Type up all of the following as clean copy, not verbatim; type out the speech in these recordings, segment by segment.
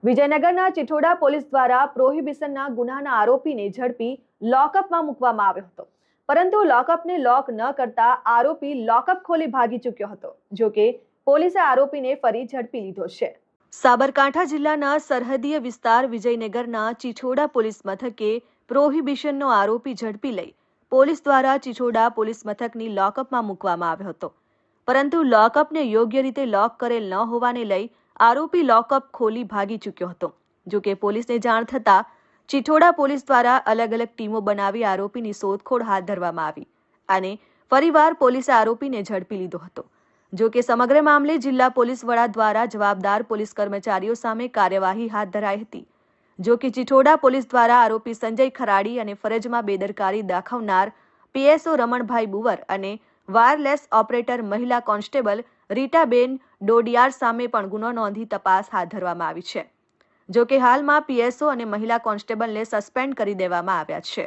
વિજયનગરના Chithoda police દ્વારા પ્રોહિબિશનના ગુનાના આરોપીને ઝડપી લોકઅપમાં મૂકવામાં આવ્યો હતો, પરંતુ લોકઅપને લોક ન કરતા આરોપી લોકઅપ ખોલી ભાગી ચૂક્યો હતો। જો કે પોલીસે આરોપીને ફરી ઝડપી લીધો છે। સાબરકાંઠા જિલ્લાના સરહદીય વિસ્તાર વિજયનગરના ચિઠોડા પોલીસ મથકે પ્રોહિબિશનનો આરોપી ઝડપી લઈ પોલીસ દ્વારા ચિઠોડા પોલીસ મથકની લોકઅપમાં મૂકવામાં આવ્યો હતો, પરંતુ લોકઅપને યોગ્ય રીતે લોક કરેલ ન હોવાને લઈ આરોપી લોકઅપ ખોલી ભાગી ચૂક્યો હતો। જો કે પોલીસને જાણ થતા ચિઠોડા પોલીસ દ્વારા અલગ અલગ ટીમો બનાવી આરોપીની શોધખોળ હાથ ધરવામાં આવી અને ફરીવાર પોલીસે આરોપીને ઝડપી લીધો હતો। જો કે સમગ્ર મામલે જિલ્લા પોલીસ વડા દ્વારા જવાબદાર પોલીસ કર્મચારીઓ સામે કાર્યવાહી હાથ ધરાઈ હતી। જો કે ચિઠોડા પોલીસ દ્વારા આરોપી સંજય ખરાડી અને ફરજમાં બેદરકારી દાખવનાર પીએસઓ રમણભાઈ બુવર અને વાયરલેસ ઓપરેટર મહિલા કોન્સ્ટેબલ રીટાબેન ડોડિયાર સામે પણ ગુનો નોંધી તપાસ હાથ ધરવામાં આવી છે। જો કે હાલમાં પીએસઓ અને મહિલા કોન્સ્ટેબલને સસ્પેન્ડ કરી દેવામાં આવ્યા છે।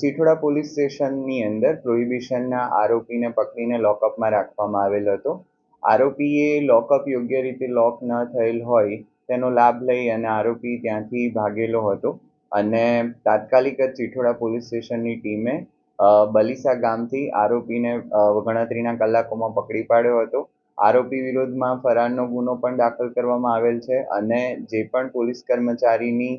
ચિઠોડા પોલીસ સ્ટેશનની અંદર પ્રોહિબિશનના આરોપીને પકડીને લોકઅપમાં રાખવામાં આવેલ હતો। આરોપીએ લોકઅપ યોગ્ય રીતે લોક ન થયેલ હોય તેનો લાભ લઈ અને આરોપી ત્યાંથી ભાગેલો હતો અને તાત્કાલિક જ ચિઠોડા પોલીસ સ્ટેશનની ટીમે બલીસા ગામથી આરોપીને ગણતરીના કલાકોમાં પકડી પાડ્યો હતો। આરોપી વિરોધમાં ફરારનો ગુનો પણ દાખલ કરવામાં આવેલ છે અને જે પણ પોલીસ કર્મચારીની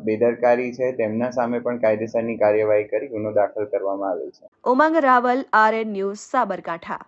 બેદરકારી છે તેમના સામે પણ કાયદેસરની કાર્યવાહી કરી ગુનો દાખલ કરવામાં આવેલ છે। ઉમંગ રાવલ, RN ન્યૂઝ, સાબરકાંઠા।